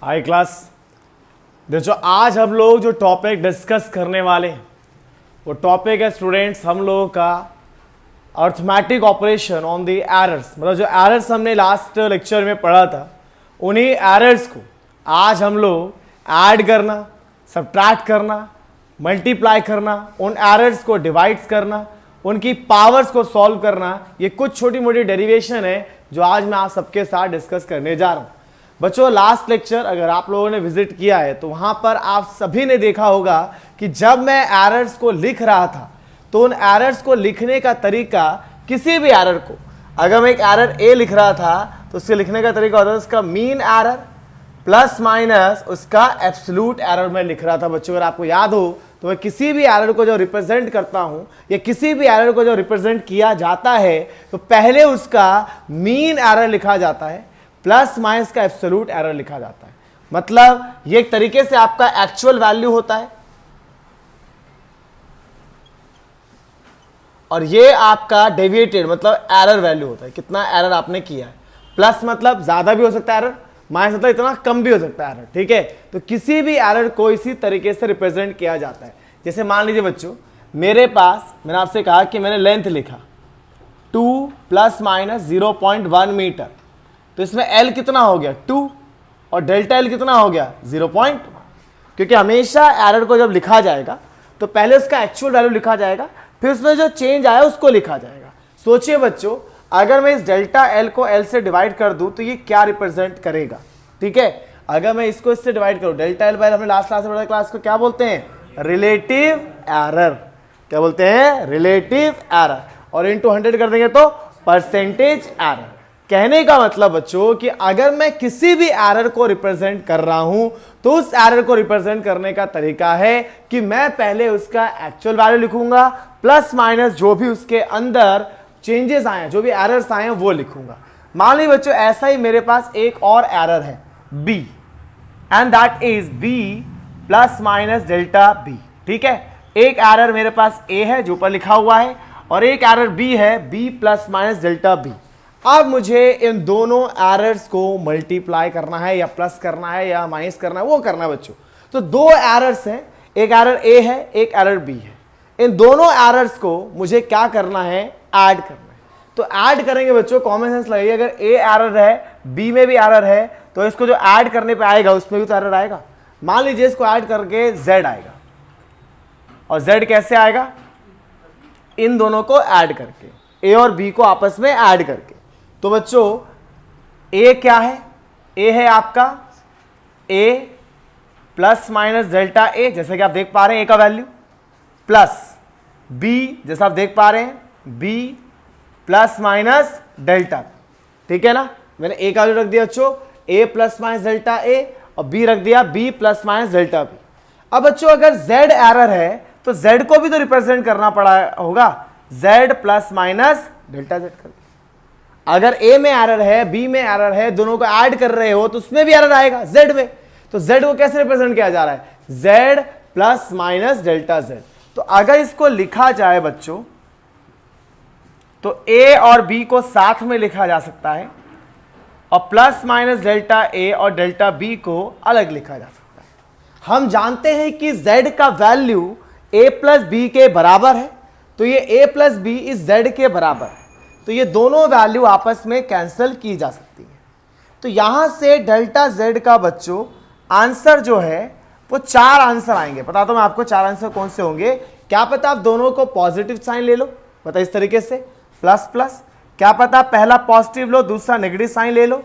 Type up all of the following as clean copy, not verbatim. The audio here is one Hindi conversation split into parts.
High class. देखो आज हम लोग जो टॉपिक डिस्कस करने वाले हैं वो टॉपिक है स्टूडेंट्स हम लोगों का arithmetic operation on the errors. मतलब जो एरर्स हमने लास्ट लेक्चर में पढ़ा था उन्हीं एरर्स को आज हम लोग ऐड करना, सब्ट्रैक्ट करना, मल्टीप्लाई करना, उन एरर्स को डिवाइड्स करना, उनकी पावर्स को सॉल्व करना, ये कुछ छोटी मोटी डेरिवेशन है जो आज मैं आप सबके साथ डिस्कस करने जा रहा हूं। बच्चों लास्ट लेक्चर अगर आप लोगों ने विजिट किया है तो वहां पर आप सभी ने देखा होगा कि जब मैं एरर्स को लिख रहा था तो उन एरर्स को लिखने का तरीका, किसी भी एरर को अगर मैं एक एरर ए लिख रहा था तो उसके लिखने का तरीका होता है उसका मीन एरर प्लस माइनस उसका एब्सोल्यूट एरर मैं लिख रहा था। बच्चों अगर आपको याद हो तो मैं किसी भी एरर को जो रिप्रेजेंट करता हूं या किसी भी एरर को जो रिप्रेजेंट किया जाता है तो पहले उसका मीन एरर लिखा जाता है, प्लस माइनस का एब्सोल्यूट एरर लिखा जाता है। मतलब ये एक तरीके से आपका एक्चुअल वैल्यू होता है और ये आपका डेविएटेड मतलब एरर वैल्यू होता है, कितना एरर आपने किया है। प्लस मतलब ज्यादा भी हो सकता है एरर, माइनस मतलब इतना कम भी हो सकता है एरर। ठीक है, तो किसी भी एरर को इसी तरीके से रिप्रेजेंट किया जाता है। जैसे मान लीजिए बच्चों मेरे पास, मैंने आपसे कहा कि मैंने लेंथ लिखा 2 प्लस माइनस 0.1 मीटर, तो इसमें L कितना हो गया 2 और डेल्टा L कितना हो गया 0.1। क्योंकि हमेशा एरर को जब लिखा जाएगा तो पहले उसका एक्चुअल वैल्यू लिखा जाएगा, फिर उसमें जो चेंज आया उसको लिखा जाएगा। सोचिए बच्चों अगर मैं इस डेल्टा L को L से डिवाइड कर दूं तो ये क्या रिप्रेजेंट करेगा। ठीक है, अगर मैं इसको इससे डिवाइड करूं, डेल्टा L बाय हमने लास्ट क्लास में पढ़ा, क्लास को क्या बोलते हैं, रिलेटिव एरर। क्या बोलते हैं, रिलेटिव एरर। और इनटू 100 कर देंगे तो परसेंटेज एरर। कहने का मतलब बच्चों कि अगर मैं किसी भी एरर को रिप्रेजेंट कर रहा हूं तो उस एरर को रिप्रेजेंट करने का तरीका है कि मैं पहले उसका एक्चुअल वैल्यू लिखूंगा, प्लस माइनस जो भी उसके अंदर चेंजेस आए, जो भी एरर्स आए हैं वो लिखूंगा। मान लीजिए बच्चों ऐसा ही मेरे पास एक और एरर है b and that is b plus minus delta b। ठीक है, एक एरर मेरे पास a है जो ऊपर लिखा हुआ है और एक एरर b है b plus minus delta b। अब मुझे इन दोनों एरर्स को मल्टीप्लाई करना है या प्लस करना है या माइनस करना है, वो करना है बच्चों। तो दो एरर्स हैं, एक एरर a है एक एरर b है। इन दोनों एरर्स को मुझे क्या करना है, ऐड करना है। तो ऐड करेंगे बच्चों, कॉमन सेंस लगाइए, अगर a एरर है b में भी एरर है तो इसको जो ऐड करने पे आएगा उसमें भी तो एरर आएगा। मान लीजिए इसको ऐड करके z आएगा, और z कैसे आएगा, इन दोनों को ऐड करके, a और b को आपस में ऐड करके। तो बच्चों a क्या है, a है आपका a plus minus delta a, जैसे कि आप देख पा रहे हैं a का वैल्यू, प्लस b जैसा आप देख पा रहे हैं b प्लस माइनस डेल्टा। ठीक है ना, मैंने a का वैल्यू रख दिया बच्चों a plus minus delta a और b रख दिया b plus minus delta b। अब बच्चों अगर z एरर है तो z को भी तो रिप्रेजेंट करना पड़ा होगा, z plus minus delta z कर। अगर a में एरर है b में एरर है, दोनों को ऐड कर रहे हो तो उसमें भी एरर आएगा z में। तो z को कैसे रिप्रेजेंट किया जा रहा है, z plus minus delta z। तो अगर इसको लिखा जाए बच्चों तो a और b को साथ में लिखा जा सकता है और प्लस माइनस डेल्टा a और डेल्टा b को अलग लिखा जा सकता है। हम जानते हैं कि z का वैल्यू a प्लस b के बराबर है, तो ये a प्लस b इस z के बराबर है, तो ये दोनों वैल्यू आपस में कैंसिल की जा सकती है। तो यहां से डेल्टा z का बच्चों आंसर जो है वो 4 आंसर आएंगे। बताता हूं मैं आपको 4 आंसर कौन से होंगे। क्या पता आप दोनों को पॉजिटिव साइन ले लो, पता इस तरीके से प्लस प्लस, क्या पता पहला पॉजिटिव लो दूसरा नेगेटिव साइन ले लो,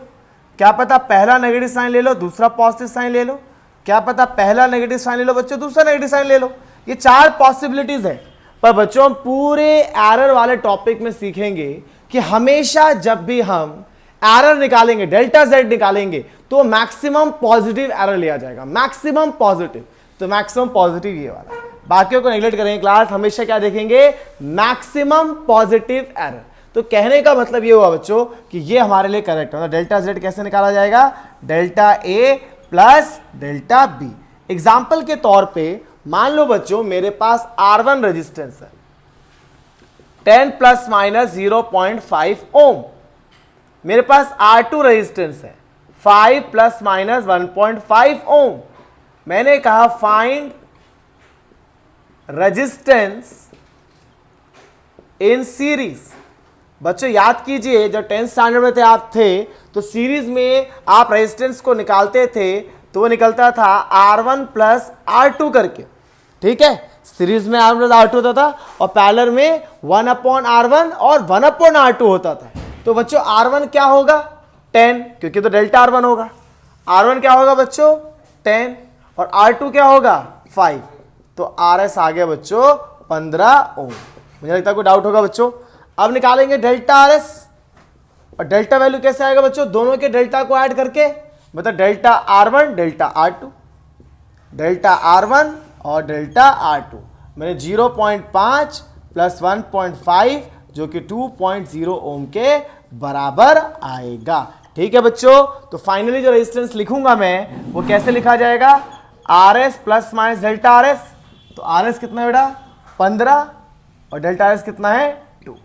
क्या पता पहला नेगेटिव साइन ले लो दूसरा पॉजिटिव साइन ले लो, क्या पता पहला नेगेटिव साइन ले लो बच्चों दूसरा नेगेटिव साइन ले लो। ये 4 पॉसिबिलिटीज है। पर बच्चों हम पूरे एरर वाले टॉपिक में सीखेंगे कि हमेशा जब भी हम एरर निकालेंगे, डेल्टा z निकालेंगे, तो मैक्सिमम पॉजिटिव एरर लिया जाएगा, मैक्सिमम पॉजिटिव। तो मैक्सिमम पॉजिटिव ये वाला, बाकियों को नेगलेक्ट करेंगे क्लास, हमेशा क्या देखेंगे, मैक्सिमम पॉजिटिव एरर। तो कहने का मतलब ये हुआ बच्चों कि ये हमारे लिए करेक्ट है। डेल्टा z कैसे निकाला जाएगा, delta a plus delta b। Example के तौर पे मान लो बच्चों मेरे पास R1 रेजिस्टेंस है 10 प्लस माइनस 0.5 ओम, मेरे पास R2 रेजिस्टेंस है 5 प्लस माइनस 1.5 ओम। मैंने कहा फाइंड रेजिस्टेंस इन सीरीज। बच्चों याद कीजिए, जब 10th स्टैंडर्ड में थे आप तो सीरीज में आप रेजिस्टेंस को निकालते थे तो वो निकलता था R1 प्लस R2 करके, ठीक है। सीरीज में R1 प्लस R2 होता था और पैरेलल में 1/R1 और 1/R2 होता था। तो बच्चों R1 क्या होगा 10, क्योंकि तो डेल्टा R1 होगा। R1 क्या होगा बच्चों 10 और R2 क्या होगा 5। तो RS आ गया बच्चों 15 ओम। मुझे लगता है कोई डाउट होगा बच्चों। अब निकालेंगे डेल्टा RS और डेल्टा वैल्यू कैसे आएगा बच्चों, दोनों के डेल्टा को ऐड करके, मतलब delta R1 delta R2, delta R1 और डेल्टा R2। मैंने 0.5 प्लस 1.5 जो कि 2.0 ओम के बराबर आएगा, ठीक है बच्चों। तो फाइनली जो रेजिस्टेंस लिखूंगा मैं वो कैसे लिखा जाएगा, RS plus minus delta RS। तो RS कितना है बेटा 15 और डेल्टा RS कितना है 2,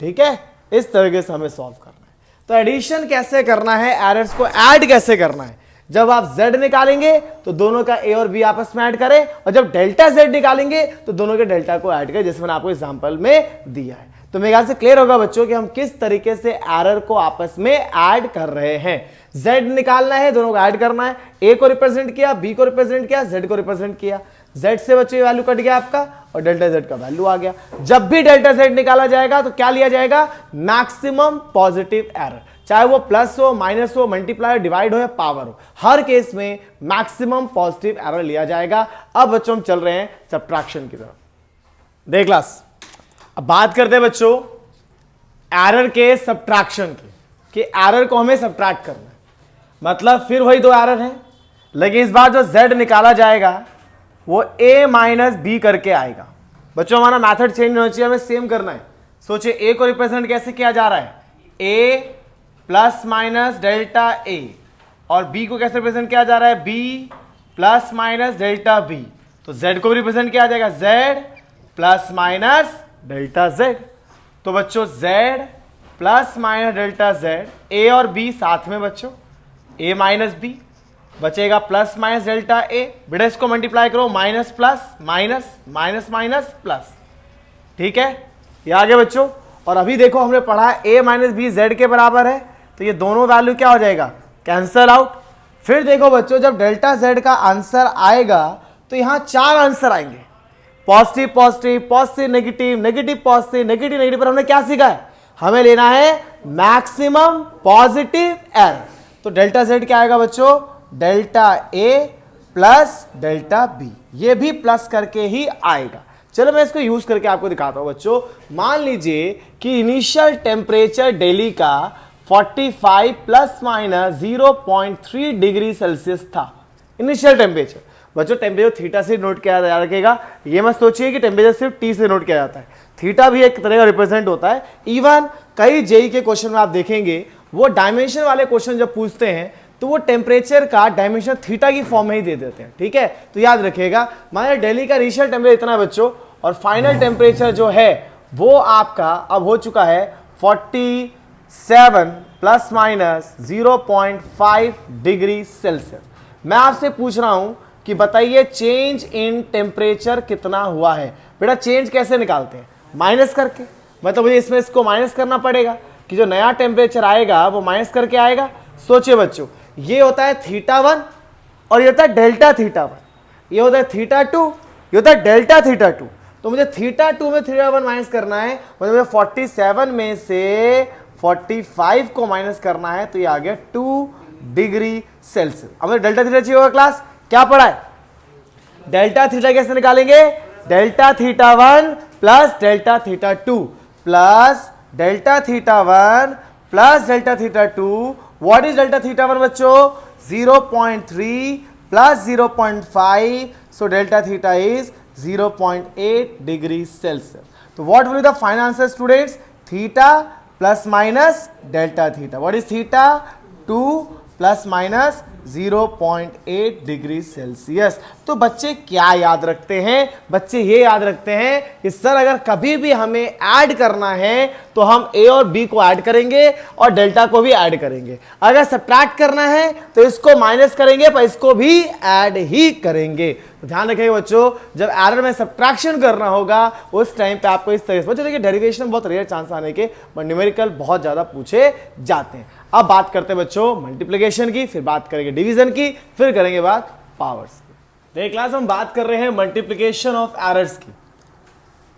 ठीक है। इस तरीके से हमें सॉल्व करना है। तो एडिशन कैसे करना है, एरर्स को ऐड कैसे करना है। जब आप Z निकालेंगे तो दोनों का A और B आपस में ऐड करें, और जब डेल्टा Z निकालेंगे तो दोनों के डेल्टा को ऐड करें, जैसे मैंने आपको एग्जांपल में दिया है। तो मेरे ख्याल से क्लियर होगा बच्चों कि हम किस तरीके से एरर को आपस में ऐड कर रहे हैं। Z निकालना है, दोनों को ऐड करना है। A को रिप्रेजेंट किया, B को रिप्रेजेंट किया, Z को रिप्रेजेंट किया। Z से बच्चों ये वैल्यू कट गया आपका और डेल्टा Z का वैल्यू आ गया। जब भी डेल्टा Z निकाला जाएगा तो क्या लिया जाएगा, मैक्सिमम पॉजिटिव एरर, चाहे वो प्लस हो, माइनस हो, मल्टीप्लाई, डिवाइड हो या पावर हो, हर केस में मैक्सिमम पॉजिटिव एरर लिया जाएगा। अब बच्चों हम चल रहे हैं सब्ट्रैक्शन की तरफ। देख क्लास, अब बात करते हैं बच्चों एरर के सब्ट्रैक्शन की, कि एरर को हमें सब्ट्रैक्ट करना है। मतलब फिर वही दो एरर हैं, लेकिन इस बार जो Z निकाला जाएगा वो A माइनस B करके आएगा। बच्चों हमारा मेथड चेंज नहीं होना चाहिए, हमें सेम करना है। सोचिए A को रिप्रेजेंट कैसे किया जा रहा है, A plus minus delta A, और B को कैसे रिप्रेजेंट किया जा रहा है, B plus minus delta B। तो Z को भी रिप्रेजेंट किया जाएगा Z plus minus delta Z। तो बच्चों Z plus minus delta Z, A और B साथ में बच्चों, A माइनस B बचेगा प्लस माइनस डेल्टा A। बेटा इसको मल्टीप्लाई करो, minus plus minus minus minus plus, ठीक है। ये आगे बच्चों, और अभी देखो हमने पढ़ा A माइनस B Z के बराबर है, तो ये दोनों वैल्यू क्या हो जाएगा, कैंसल आउट। फिर देखो बच्चों जब डेल्टा Z का आंसर आएगा तो यहां 4 आंसर आएंगे, positive positive, positive negative, negative positive, negative negative. पर हमने क्या सीखा है, हमें लेना है मैक्सिमम पॉजिटिव एरर। तो डेल्टा Z क्या आएगा बच्चों, delta A plus delta B, ये भी प्लस करके ही आएगा। चलो मैं इसको यूज करके आपको दिखाता हूं बच्चों। मान लीजिए कि इनिशियल टेम्परेचर दिल्ली का 45 प्लस माइनस 0.3 डिग्री सेल्सियस था, इनिशियल टेम्परेचर। बच्चों टेम्परेचर थीटा से नोट किया जा रखेगा, ये मत सोचिए कि टेम्परेचर सिर्फ T से नोट किया जाता है, थीटा भी एक तरह का रिप्रेजेंट होता है। इवन कई जेई के क्वेश्चन में आप देखेंगे वो डायमेंशन वाले क्वेश्चन जब पूछते हैं तो वो टेम्परेचर का डायमेंशन थीटा की फॉर्म में ही दे देते हैं, ठीक है। तो याद रखिएगा, माने दिल्ली का इनिशियल टेम्परेचर इतना बच्चों, और फाइनल टेम्परेचर जो है वो आपका अब हो चुका है 47 प्लस माइनस 0.5 डिग्री सेल्सियस। मैं आपसे पूछ रहा हूं कि बताइए चेंज इन टेम्परेचर कितना हुआ है। बेटा चेंज कैसे निकालते हैं, माइनस करके, मतलब मुझे इसमें इसको माइनस करना पड़ेगा कि जो नया टेम्परेचर आएगा वो माइनस करके आएगा। सोचिए बच्चों, ये होता है थीटा 1 और ये होता है डेल्टा थीटा 1, ये होता है थीटा 2, ये होता है डेल्टा थीटा 2। तो मुझे थीटा 2 में थीटा 1 माइनस करना है, मतलब मुझे 47 में से 45 को माइनस करना है, तो ये आ गया 2 डिग्री सेल्सियस। अब मुझे डेल्टा थीटा चाहिए होगा, क्लास क्या पढ़ा है, डेल्टा थीटा कैसे निकालेंगे, delta theta 1 plus delta theta 2 plus delta theta 1 plus delta theta 2। What is delta theta 1 बच्चों, 0.3 plus 0.5, so delta theta is 0.8 degree Celsius. तो what will be the final answer students, theta plus minus delta theta. What is theta, 2 plus minus 0.8 degree Celsius. तो बच्चे क्या याद रखते हैं? बच्चे ये याद रखते हैं कि सर अगर कभी भी हमें ऐड करना है तो हम ए और बी को ऐड करेंगे और डेल्टा को भी ऐड करेंगे। अगर सब्ट्रैक्ट करना है तो इसको माइनस करेंगे पर इसको भी ऐड ही करेंगे। तो ध्यान रखिएगा बच्चों, जब एरर में सब्ट्रैक्शन करना होगा उस टाइम पे आपको इस तरह से, बच्चों देखिए डेरिवेशन बहुत रेयर चांस आने के, बट न्यूमेरिकल बहुत ज्यादा पूछे जाते हैं। अब बात करते हैं बच्चों मल्टीप्लिकेशन की, फिर बात करेंगे डिवीजन की, फिर करेंगे बात पावर्स की। तो क्लास हम बात कर रहे हैं मल्टीप्लिकेशन ऑफ एरर्स की।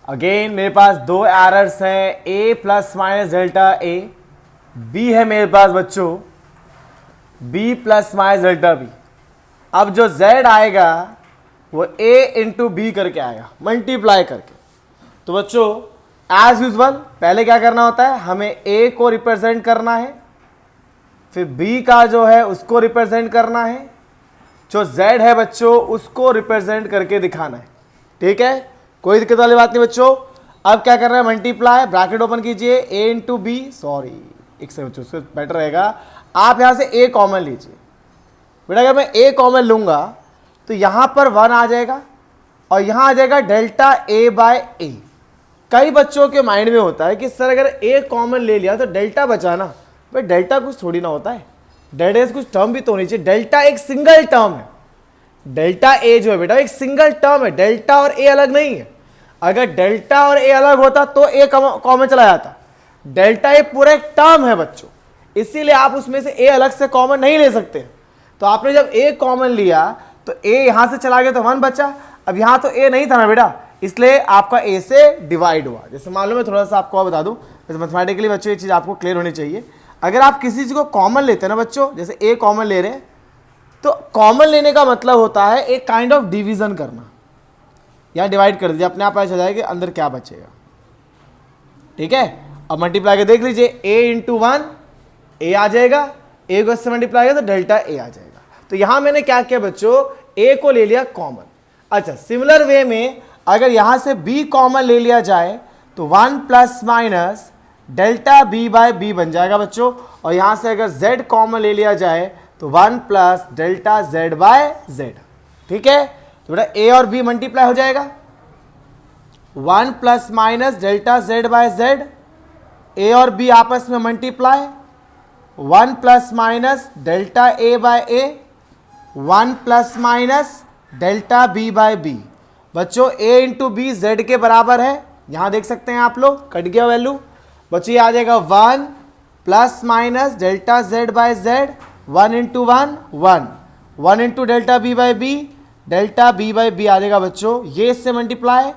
अगेन मेरे पास दो एरर्स हैं, a plus minus delta a, b है मेरे पास बच्चों b plus minus delta b। अब जो z आएगा वो a इंटू बी करके आएगा, मल्टीप्लाई करके। तो बच्चों एज यूजुअल पहले क्या करना होता है, हमें a को रिप्रेजेंट करना है, फिर b का जो है उसको रिप्रेजेंट करना है, जो z है बच्चों उसको रिप्रेजेंट करके दिखाना है। ठीक है, कोई दिक्कत वाली बात नहीं बच्चों। अब क्या कर रहे हैं, मल्टीप्लाई, ब्रैकेट ओपन कीजिए, a इंटू बी, सॉरी एक से बच्चों उससे बेटर रहेगा आप यहां से a कॉमन लीजिए। बेटा अगर मैं a कॉमन लूंगा तो यहां पर 1 आ जाएगा और यहां आ जाएगा डेल्टा a बाय ए। कई बच्चों के माइंड में होता है कि सर अगर a कॉमन ले लिया तो डेल्टा बचा ना, भाई डेल्टा कुछ थोड़ी ना होता है, डेल्टा कुछ टर्म भी तो होनी चाहिए। डेल्टा एक सिंगल टर्म है, डेल्टा a जो है बेटा एक सिंगल टर्म है, डेल्टा और a अलग नहीं है। अगर डेल्टा और a अलग होता तो a कॉमन चला जाता, डेल्टा एक पूरा एक टर्म है बच्चों, इसीलिए आप उसमें से a अलग से कॉमन नहीं ले सकते। तो आपने जब a कॉमन लिया तो a यहां से चला गया तो 1 बचा। अब यहां तो a नहीं था ना बेटा, इसलिए आपका a से डिवाइड हुआ। जैसे मालूम है, थोड़ा सा आपको बता दूं, जैसे मैथमेटिकली बच्चों ये चीज आपको क्लियर होनी चाहिए। अगर आप किसी चीज को कॉमन लेते हैं ना बच्चों, जैसे a कॉमन ले रहे हैं, तो कॉमन लेने का मतलब होता है एक काइंड ऑफ डिवीजन करना। यहां डिवाइड कर दीजिए, अपने आप पता चल जाएगा कि अंदर क्या बचेगा। ठीक है, अब मल्टीप्लाई कर देख लीजिए, a इंटू 1 a आ जाएगा, a को इससे मल्टीप्लाई किया तो डेल्टा a आ जाएगा। तो यहां मैंने क्या किया बच्चों, a को ले लिया कॉमन। अच्छा, सिमिलर वे में अगर यहां से b कॉमन ले लिया जाए तो 1 plus minus delta b by b बन जाएगा बच्चों। और यहां से अगर z कॉमन ले लिया जाए तो 1 plus delta z by z। ठीक है, तो बेटा a और b मल्टीप्लाई हो जाएगा, 1 plus minus delta z by z, a और b आपस में multiply, 1 plus minus delta a by a, 1 plus minus delta b by b। बच्चों a इंटू बी जेड के बराबर है, यहां देख सकते हैं आप लोग, कट गया वैल्यू बच्चों, ये आ जाएगा 1 plus minus delta z by z, 1 into 1 1, 1 into delta b by b, delta b by b आ जाएगा बच्चों, ये इससे multiply,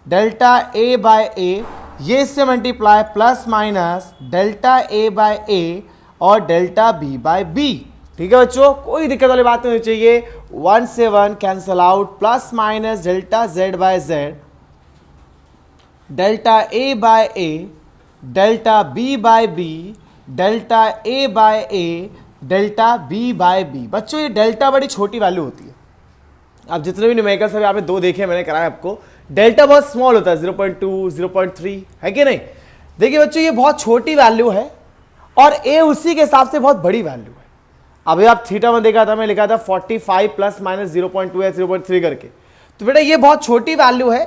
delta a by a, ये इससे multiply, plus minus delta a by a और डेल्टा b बाय b। ठीक है बच्चों, कोई दिक्कत वाली बात नहीं होनी चाहिए। 1 से 1 cancel out, plus minus delta z by z, delta a by a, delta b by b, delta a by a, delta b by b। बच्चों ये डेल्टा बड़ी छोटी वैल्यू होती है, आप जितने भी न्यूमेरिकल सब आपने दो देखे, मैंने कराया आपको, डेल्टा बहुत स्मॉल होता है, 0.2 0.3 है कि नहीं। देखिए बच्चों ये बहुत छोटी वैल्यू है और a उसी के हिसाब से बहुत बड़ी वैल्यू है। अभी आप थीटा में देखा था, मैं लिखा था 45 प्लस माइनस 0.2 या 0.3 करके, तो बेटा ये बहुत छोटी वैल्यू है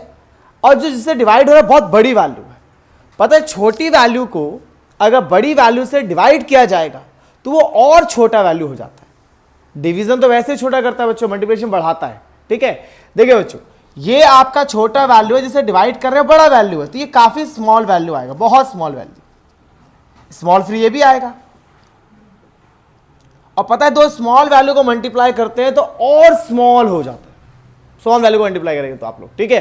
और जो जिससे डिवाइड हो रहा है बहुत बड़ी वैल्यू है। पता है छोटी वैल्यू को अगर बड़ी वैल्यू से डिवाइड किया जाएगा तो वो और छोटा वैल्यू हो जाता है। डिवीजन तो वैसे ही छोटा करता है बच्चों, मल्टीप्लिकेशन बढ़ाता है। ठीक है, देखिए बच्चों ये आपका छोटा वैल्यू है जिसे डिवाइड कर रहे हैं बड़ा वैल्यू है, तो ये काफी स्मॉल वैल्यू आएगा, बहुत स्मॉल वैल्यू, स्मॉल फ्री ये भी आएगा। और पता है दो स्मॉल वैल्यू को मल्टीप्लाई करते हैं तो और स्मॉल हो जाता है, स्मॉल वैल्यू को मल्टीप्लाई करेंगे तो आप लोग। ठीक है,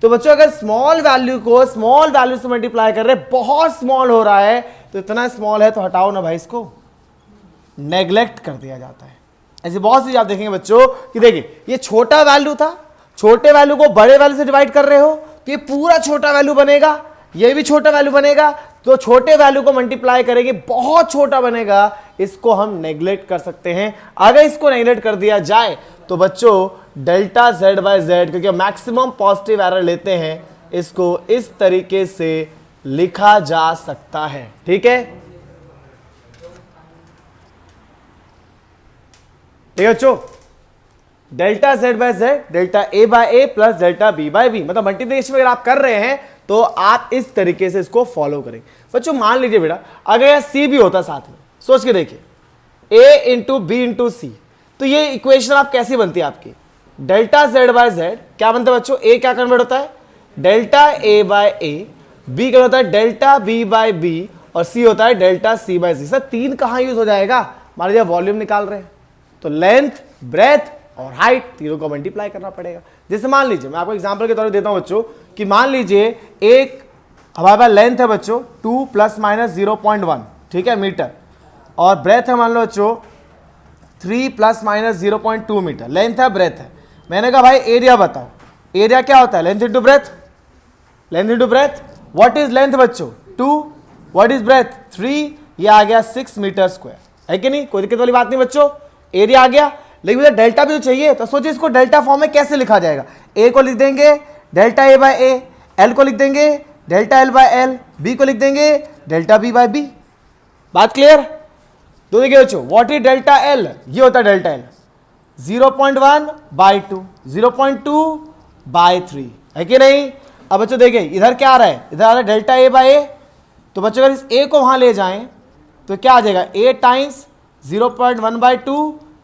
तो बच्चों अगर स्मॉल वैल्यू को स्मॉल वैल्यू से मल्टीप्लाई कर रहे हैं, बहुत स्मॉल हो रहा है, तो इतना स्मॉल है तो हटाओ ना भाई, इसको नेग्लेक्ट कर दिया जाता है। ऐसे बहुत सी आप देखेंगे बच्चों कि देखिए ये छोटा वैल्यू था, छोटे वैल्यू को बड़े वैल्यू से डिवाइड कर रहे हो तो ये पूरा छोटा वैल्यू बनेगा, ये भी छोटा वैल्यू बनेगा, तो छोटे वैल्यू को मल्टीप्लाई करेंगे बहुत छोटा बनेगा, इसको हम नेग्लेक्ट कर सकते हैं। अगर इसको नेग्लेक्ट कर दिया जाए तो बच्चों डेल्टा z बाय z, क्योंकि मैक्सिमम पॉजिटिव एरर लेते हैं, इसको इस तरीके से लिखा जा सकता है। ठीक है, ठीक है बच्चों, delta z by z delta a by a plus delta b by b, मतलब मल्टीप्लिकेशन अगर आप कर रहे हैं तो आप इस तरीके से इसको फॉलो करेंगे। बच्चों मान लीजिए बेटा अगर यह c भी होता साथ में, सोच के देखिए a इंटू बी इंटू सी, तो ये इक्वेशन आप कैसी बनती है आपकी, डेल्टा z बाय z क्या बनता है बच्चों, a क्या कन्वर्ट होता है delta a by a, b क्या होता है डेल्टा b बाय b और c होता है delta c by c। Sir तीन कहां यूज हो जाएगा, मान लीजिए वॉल्यूम निकाल रहे हैं तो लेंथ, ब्रेथ और हाइट तीनों को मल्टीप्लाई करना पड़ेगा। जैसे मान लीजिए मैं आपको एग्जांपल के तौर पर देता हूं बच्चों कि मान लीजिए एक हमारे पास लेंथ है बच्चों 2 प्लस माइनस 0.1, ठीक है मीटर, और ब्रेथ है मान लो बच्चों 3 प्लस माइनस 0.2 मीटर, लेंथ है ब्रेथ है। मैंने कहा भाई एरिया बताओ, एरिया क्या होता है length into breadth, length into breadth. What is length बच्चों 2, व्हाट इज ब्रेथ 3, ये आ गया 6 मीटर स्क्वायर, है कि नहीं, कोई दिक्कत वाली बात नहीं बच्चों, एरिया आ गया। लेकिन मुझे डेल्टा भी तो चाहिए, तो सोचिए इसको डेल्टा फॉर्म में कैसे लिखा जाएगा, ए को लिख देंगे delta a by a, l को लिख देंगे delta l by l, b को लिख देंगे डेल्टा बी बाय बी। बात क्लियर, तो देखिए बच्चों व्हाट इज डेल्टा एल, ये होता है डेल्टा एल 0.1 बाय 2, 0.2 बाय 3, है कि नहीं। अब बच्चों देखिए इधर क्या आ रहा है, इधर आ रहा है डेल्टा ए बाय ए, तो बच्चों अगर इस ए को वहां ले जाएं तो क्या आ जाएगा ए टाइम्स 0.1 बाय 2,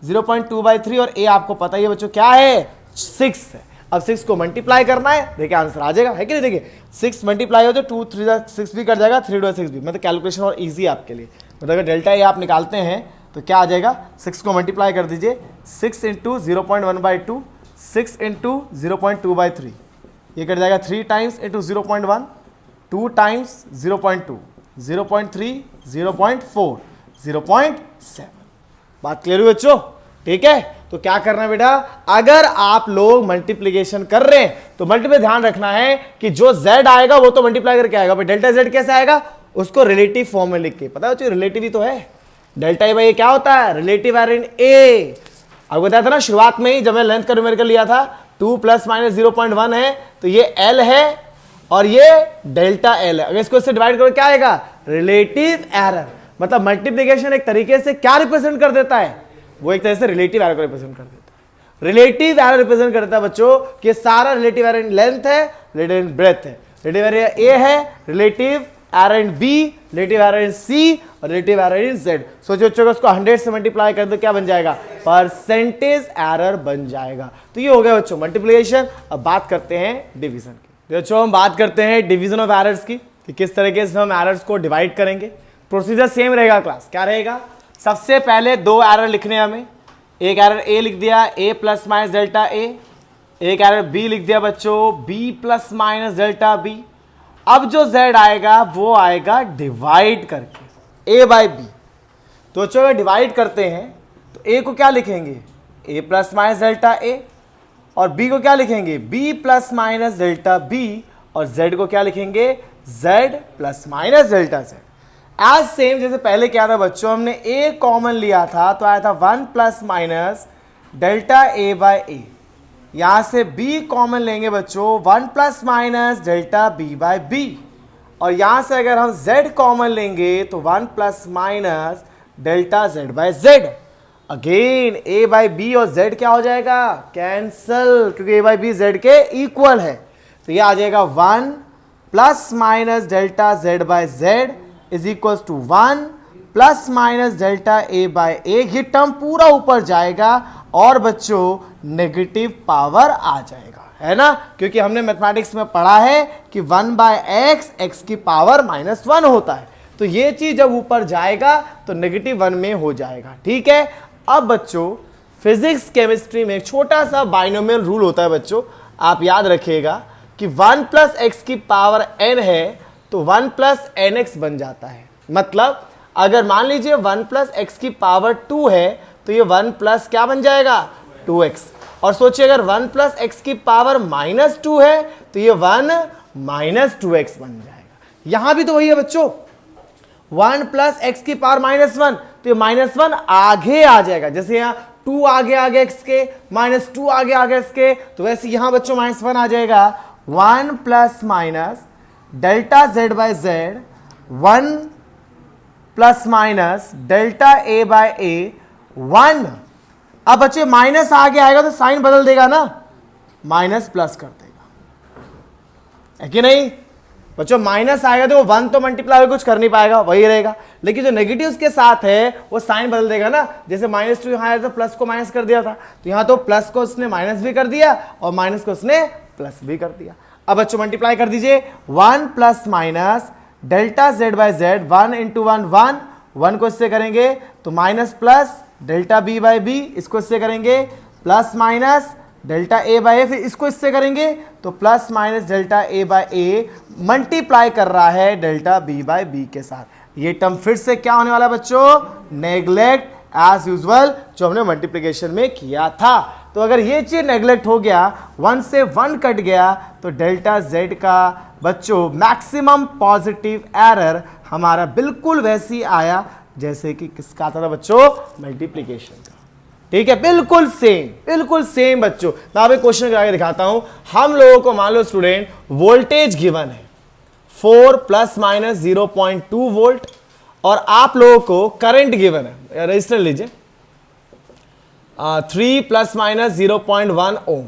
0.2 बाई 3 और a आपको पता ही है बच्चों क्या है 6 है। अब 6 को मल्टीप्लाई करना है, देखिए आंसर आ जाएगा, है कि नहीं। देखिए 6 मल्टीप्लाई हो तो 2 3 6 भी कर जाएगा, 3 2 6 भी, मतलब कैलकुलेशन और इजी है आपके लिए। मतलब अगर डेल्टा ए आप निकालते हैं तो क्या आ जाएगा, 6 को मल्टीप्लाई कर दीजिए, 6 इंटू 0.1 बाई 2, 6 इंटू 0.2 बाई 3, ये कट जाएगा 3 टाइम्स इंटू 0.1, 2 टाइम्स 0.2, 0.3, 0.4, 0.7। बात क्लियर हुई बच्चों, ठीक है। तो क्या करना है बेटा, अगर आप लोग मल्टीप्लिकेशन कर रहे हैं तो मल्टीप्लाई ध्यान रखना है कि जो z आएगा वो तो मल्टीप्लाई करके आएगा, भाई डेल्टा z कैसे आएगा, उसको रिलेटिव फॉर्म में लिख के, पता है बच्चों रिलेटिव ही तो है, डेल्टा ए बाई ए क्या होता है रिलेटिव एरर इन ए। आपको बताया था ना शुरुआत में ही जब मैं लेंथ का न्यूमेरिकल लिया था 2 प्लस माइनस 0.1 है तो ये l है और ये डेल्टा एल है। अगर इसको इससे डिवाइड करो क्या आएगा रिलेटिव एरर, मतलब मल्टीप्लिकेशन एक तरीके से क्या रिप्रेजेंट कर देता है, वो एक तरह से रिलेटिव एरर को रिप्रेजेंट कर देता है। रिलेटिव एरर रिप्रेजेंट करता है बच्चों कि सारा रिलेटिव एरर इन लेंथ है, रिलेटिव इन ब्रेथ है, रिलेटिव एरर ए है, relative error in B, relative error in C और रिलेटिव एरर इन जेड। सोचो बच्चों को उसको 100 से मल्टीप्लाई कर दो क्या बन जाएगा, परसेंटेज एरर बन जाएगा। तो ये हो गया बच्चों मल्टीप्लिकेशन। अब बात करते हैं डिवीजन की। बच्चों हम बात करते हैं डिवीजन ऑफ एरर्स की कि किस तरीके से हम एरर्स को डिवाइड करेंगे। प्रोसीजर सेम रहेगा क्लास, क्या रहेगा, सबसे पहले 2 एरर लिखने हमें, एक एरर ए लिख दिया a plus minus delta a, एक एरर बी लिख दिया बच्चों b plus minus delta b. अब जो z आएगा वो आएगा डिवाइड करके a बाई बी। तो बच्चों अगर डिवाइड करते हैं तो a को क्या लिखेंगे a plus minus delta a और b को क्या लिखेंगे b plus minus delta b और z को क्या लिखेंगे z plus minus delta z। As same जैसे पहले क्या था बच्चों, हमने a कॉमन लिया था तो आया था 1 plus minus delta a by A. यहां से b कॉमन लेंगे बच्चों 1 plus minus delta b by B, और यहां से अगर हम z कॉमन लेंगे तो 1 plus minus delta z by Z. Again a by B और z क्या हो जाएगा कैंसल, क्योंकि a बाई बी z के इक्वल है। तो ये आ जाएगा 1 plus minus delta z by Z is equal to 1 plus minus delta A by A. ये टर्म पूरा ऊपर जाएगा और बच्चों नेगेटिव पावर आ जाएगा, है ना, क्योंकि हमने मैथमेटिक्स में पढ़ा है कि 1 बाय एक्स एक्स की पावर -1 होता है। तो ये चीज जब ऊपर जाएगा तो -1 में हो जाएगा, ठीक है। अब बच्चों फिजिक्स केमिस्ट्री में एक छोटा सा बाइनोमियल रूल होता है बच्चों, आप याद रखिएगा कि 1 प्लस एक्स की पावर n है तो 1 प्लस एन एक्स बन जाता है। मतलब अगर मान लीजिए 1 प्लस एक्स की पावर 2 है तो ये 1 प्लस क्या बन जाएगा 2x। और सोचिए अगर 1 प्लस एक्स की पावर -2 है तो ये 1 माइनस 2x बन जाएगा। यहां भी तो वही है बच्चों, 1 प्लस एक्स की पावर -1 तो ये -1 आगे आ जाएगा, जैसे यहाँ 2 आगे आगे x के, -2 आगे आगे x के, तो वैसे यहां बच्चों -1 आ जाएगा। 1 plus minus delta z by Z, 1 plus minus delta a by A, 1। अब बच्चे माइनस आगे आएगा तो साइन बदल देगा ना, माइनस प्लस कर देगा, है कि नहीं बच्चों। माइनस आएगा तो वो 1 तो मल्टीप्लाई कुछ कर नहीं पाएगा, वही रहेगा। लेकिन जो नेगेटिव्स के साथ है वो साइन बदल देगा ना। जैसे -2 यहाँ आया तो प्लस को माइनस कर दिया था, तो यहाँ तो प्लस को उसने माइनस भी कर दिया और माइनस को उसने प्लस भी कर दिया। अब बच्चों मल्टीप्लाई कर दीजिए, 1 plus minus delta z by z, 1 into 1 1, 1 को इससे करेंगे तो minus plus delta b by b, इसको इससे करेंगे plus minus delta a by a, फिर इसको इससे करेंगे तो plus minus delta a by a, multiply कर रहा है डेल्टा बी बाय बी के साथ। ये टर्म फिर से क्या होने वाला है बच्चों, नेग्लेक्ट एज यूजुअल, जो हमने मल्टीप्लिकेशन में किया था। तो अगर ये चीज नेग्लेक्ट हो गया, 1 से 1 कट गया, तो डेल्टा z का बच्चों मैक्सिमम पॉजिटिव एरर हमारा बिल्कुल वैसी आया जैसे कि किसका आता था बच्चों, मल्टीप्लिकेशन का। ठीक है, बिल्कुल सेम बच्चों। मैं आपको क्वेश्चन करा के दिखाता हूं। हम लोगों को मान लो स्टूडेंट वोल्टेज गिवन है 4 प्लस माइनस 0.2 वोल्ट, और आप लोगों को करंट गिवन है, रजिस्टर लीजिए 3 प्लस माइनस 0.1 ओम।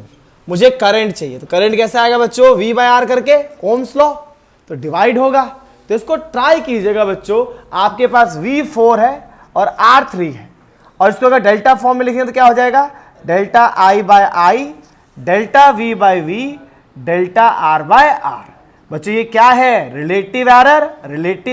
मुझे करंट चाहिए, तो करंट कैसे आएगा बच्चों, V बाय R करके, ओम्स लॉ, तो डिवाइड होगा। तो इसको ट्राई कीजिएगा बच्चों, आपके पास V4 है और R3 है, और इसको अगर डेल्टा फॉर्म में लिखेंगे तो क्या हो जाएगा, delta I by I, delta V by V, delta R by R। बच्चों ये क्या है, रिलेटिव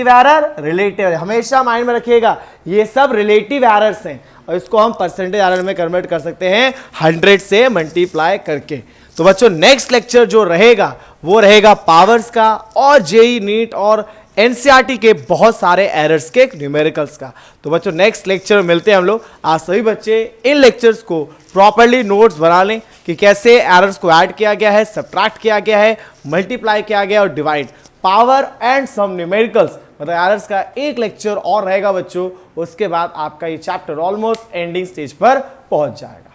एरर, हमेशा माइंड में रखिएगा, ये सब रिलेटिव एरर्स हैं, और इसको हम परसेंटेज एरर में कन्वर्ट कर सकते हैं 100 से मल्टीप्लाई करके। तो बच्चों नेक्स्ट लेक्चर जो रहेगा वो रहेगा पावर्स का, और जेई नीट और एनसीईआरटी के बहुत सारे एरर्स के न्यूमेरिकल्स का। तो बच्चों नेक्स्ट लेक्चर में मिलते हैं हम लोग। आज सभी बच्चे इन लेक्चर्स को प्रॉपर्ली नोट्स बना लें कि कैसे एरर्स को ऐड किया गया है, सब्ट्रैक्ट किया गया है, मल्टीप्लाई किया गया और divide, power and some numericals, मतलब एरर्स का एक लेक्चर और रहेगा बच्चों। उसके बाद आपका ये चैप्टर ऑलमोस्ट एंडिंग स्टेज पर पहुंच जाएगा।